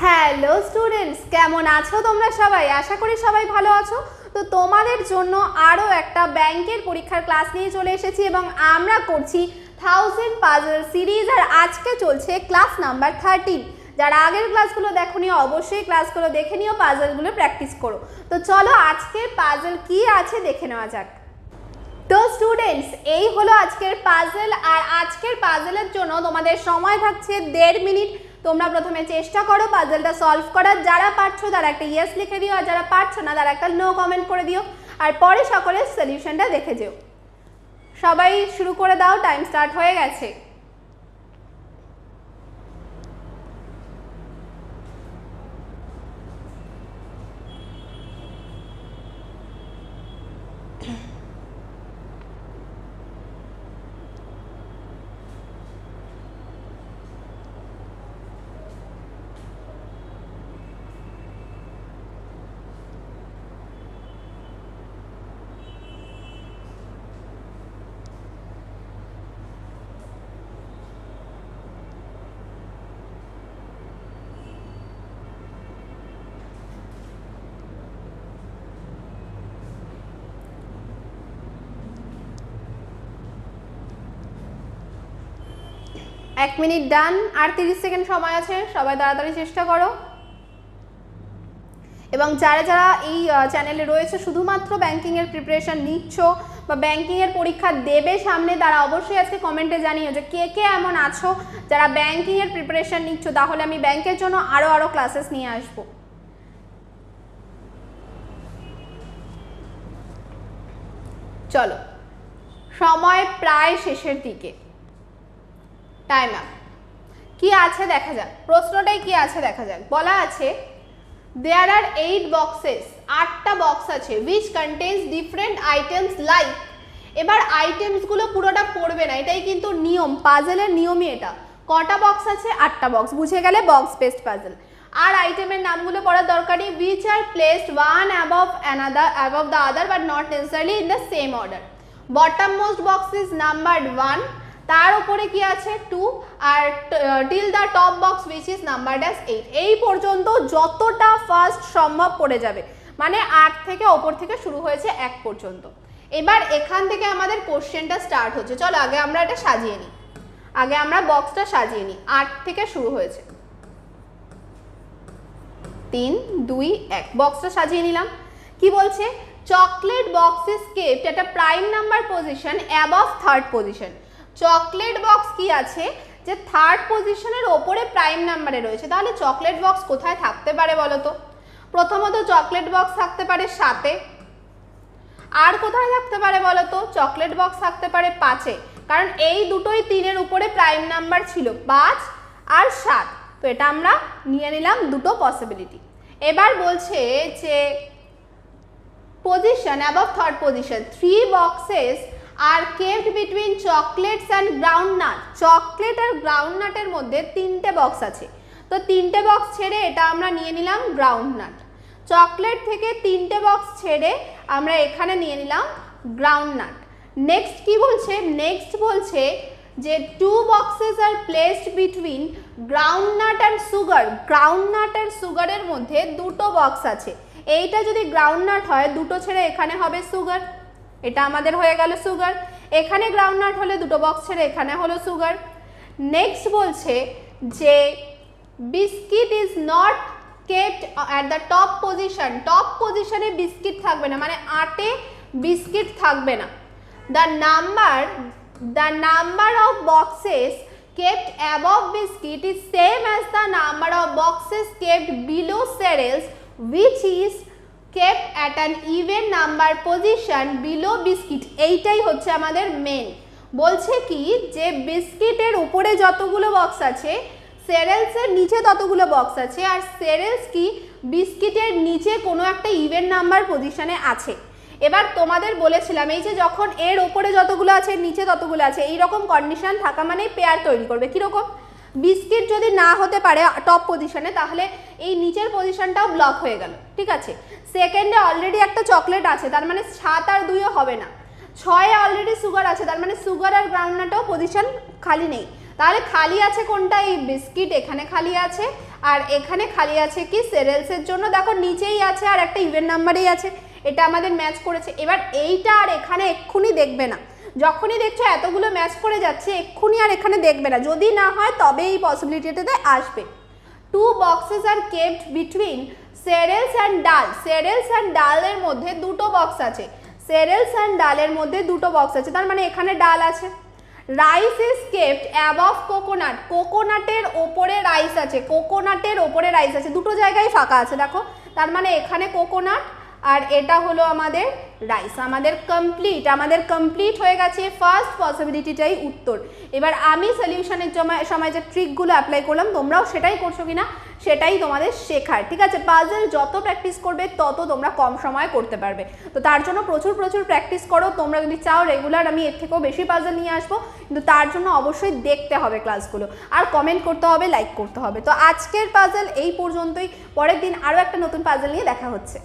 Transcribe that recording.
Hello students, কেমন আছো তোমরা সবাই? আশা করি সবাই ভালো আছো। তো তোমাদের জন্য আরও একটা ব্যাংকের পরীক্ষার ক্লাস নিয়ে চলে এসেছি এবং আমরা করছি 1000 পাজল সিরিজ। আর আজকে চলছে ক্লাস নাম্বার 13। যারা আগের ক্লাসগুলো দেখোনি অবশ্যই ক্লাসগুলো দেখে নিও, পাজলগুলো প্র্যাকটিস করো। তো চলো আজকের পাজল কি আছে দেখে নেওয়া যাক। তো স্টুডেন্টস, এই হলো আজকের পাজল। আর আজকের পাজলের জন্য তোমাদের সময় থাকছে 1.5 মিনিট। তোমরা প্রথমে চেষ্টা করো পাজলটা সলভ করার। যারা পারছো তারা একটা ইয়েস লিখে দিও, আর যারা পারছো না তারা একটা নো কমেন্ট করে দিও। আর পরে সকলের সলিউশনটা দেখে যেও। সবাই শুরু করে দাও, টাইম স্টার্ট হয়ে গেছে। এক মিনিট ডান, আর 30 সেকেন্ড সময় আছে। সবাই তাড়াতাড়ি চেষ্টা করো। এবং যারা যারা এই চ্যানেলে রয়েছে শুধুমাত্র ব্যাংকিংয়ের প্রিপারেশন নিচ্ছ বা ব্যাংকিংয়ের পরীক্ষা দেবে সামনে, তারা অবশ্যই আজকে কমেন্টে জানিও যে কে কে এমন আছো যারা ব্যাংকিংয়ের প্রিপারেশন নিচ্ছ। তাহলে আমি ব্যাংকের জন্য আরও ক্লাসেস নিয়ে আসবো। চলো, সময় প্রায় শেষের দিকে। Time up. কি আছে দেখা যাক, প্রশ্নটাই কি আছে দেখা যাক। বলা আছে there are 8 boxes, 8টা বক্স আছে which contains different items like। এবার আইটেমসগুলো পুরোটা পড়বে না, এটাই কিন্তু নিয়ম, পাজলের নিয়মই এটা। কটা বক্স আছে? 8টা বক্স। বুঝে গেলে বক্স বেসড পাজল। আর আইটেমের নামগুলো পড়ার দরকারই, which are placed one above the other but not necessarily in the same order। bottom most box is numbered 1, তার উপরে কি আছে 2, আর till the top box which is numbered as 8। এই পর্যন্ত যতটা ফার্স্ট সম্ভব পড়ে যাবে, মানে 8 থেকে ওপর থেকে শুরু হয়েছে 1 পর্যন্ত। এবার এখান থেকে আমাদের কোশ্চেনটা স্টার্ট হচ্ছে। চলো আগে আমরা এটা সাজিয়ে নিই, আগে আমরা বক্সটা সাজিয়ে নিই। 8 থেকে শুরু হয়েছে, 3 2 1, বক্সটা সাজিয়ে নিলাম। কি বলছে? Chocolate box is kept at a prime number position above third position. Chocolate box কি আছে যে থার্ড পজিশনের ওপরে প্রাইম নাম্বারে রয়েছে। তাহলে চকলেট বক্স কোথায় থাকতে পারে বলো তো? প্রথমত চকলেট বক্স থাকতে পারে 7-এ। আর কোথায় থাকতে পারে বলো তো? চকলেট বক্স থাকতে পারে 5-এ, কারণ এই দুটোই 3-এর উপরে প্রাইম নাম্বার ছিল, 5 আর 7। তো এটা আমরা নিয়ে নিলাম দুটো পসিবিলিটি। এবার বলছে যে position above third position, 3 boxes are kept between chocolates and groundnut. Chocolate আর গ্রাউন্ডনাটের মধ্যে 3টে বক্স আছে। তো 3টে বক্স ছেড়ে এটা আমরা নিয়ে নিলাম গ্রাউন্ডনাট। চকলেট থেকে 3টে বক্স ছেড়ে আমরা এখানে নিয়ে নিলাম গ্রাউন্ডনাট। নেক্সট কি বলছে? নেক্সট বলছে যে 2 boxes are placed between groundnut and sugar. Groundnut আর সুগারের মধ্যে 2টো বক্স আছে। এইটা যদি গ্রাউন্ডনাট হয়, দুটো ছেড়ে এখানে হবে সুগার, এটা আমাদের হয়ে গেল সুগার। এখানে গ্রাউন্ডনাট হলে 2টো বক্স ছেড়ে এখানে হলো সুগার। নেক্সট বলছে যে biscuit is not kept at the top position. Top পজিশনে বিস্কিট থাকবে না, মানে 8-এ বিস্কিট থাকবে না। The number of boxes kept above biscuit is same as the number of boxes kept below cereals which is kept at an even number position below biscuit। এইটাই হচ্ছে আমাদের main. বলছে কি যে বিস্কিটের উপরে যতগুলো বক্স আছে, সেরেলসের নিচে ততগুলো বক্স আছে। আর সেরেলস কি বিস্কিটের নিচে কোনো একটা ইভেন নাম্বার পজিশনে আছে। এবার তোমাদের বলেছিলাম এই যে যখন এর ওপরে যতগুলো আছে নিচে ততগুলো আছে, এইরকম কন্ডিশন থাকা মানে পেয়ার তৈরি করবে। কীরকম? বিস্কিট যদি না হতে পারে টপ পজিশনে, তাহলে এই নিচের পজিশনটাও ব্লক হয়ে গেল। ঠিক আছে, সেকেন্ডে অলরেডি একটা চকলেট আছে, তার মানে 7 আর 2 হবে না। 6-এ অলরেডি সুগার আছে, তার মানে সুগার আর গ্রাউন্ডনাটও পজিশন খালি নেই, তাহলে খালি আছে কোনটা? এই বিস্কিট এখানে খালি আছে, আর এখানে খালি আছে কি সেরেলসের জন্য, দেখো নিচেই আছে আর একটা ইভেন নাম্বারেই আছে, এটা আমাদের ম্যাচ করেছে। এবার এইটা আর এখানে এক্ষুনি দেখবে না, যখনই দেখছো এতগুলো ম্যাচ করে যাচ্ছে এক্ষুনি আর এখানে দেখবে না, যদি না হয় তবে এই পসিবিলিটিটাতে আসবে। 2 boxes are kept between cereals and dal. Cereals and ডালের মধ্যে দুটো বক্স আছে, সেরেলস অ্যান্ড ডালের মধ্যে দুটো বক্স আছে, তার মানে এখানে ডাল আছে। Rice is kept above coconut. কোকোনাটের ওপরে রাইস আছে, কোকোনাটের ওপরে রাইস আছে, দুটো জায়গায় ফাঁকা আছে দেখো, তার মানে এখানে কোকোনাট আর এটা হলো আমাদের রাইস। আমাদের কমপ্লিট হয়ে গেছে, ফার্স্ট পসিবিলিটিটাই উত্তর। এবার আমি সলিউশনের সময় যে ট্রিকগুলো অ্যাপ্লাই করলাম তোমরাও সেটাই করছো কিনা সেটাই তোমাদের শেখার, ঠিক আছে? পাজল যত প্র্যাকটিস করবে তত তোমরা কম সময়ে করতে পারবে, তো তার জন্য প্রচুর প্র্যাকটিস করো। তোমরা যদি চাও রেগুলার আমি এর থেকেও বেশি পাজল নিয়ে আসবো, কিন্তু তার জন্য অবশ্যই দেখতে হবে ক্লাসগুলো, আর কমেন্ট করতে হবে, লাইক করতে হবে। তো আজকের পাজল এই পর্যন্তই, পরের দিন আরও একটা নতুন পাজল নিয়ে দেখা হচ্ছে।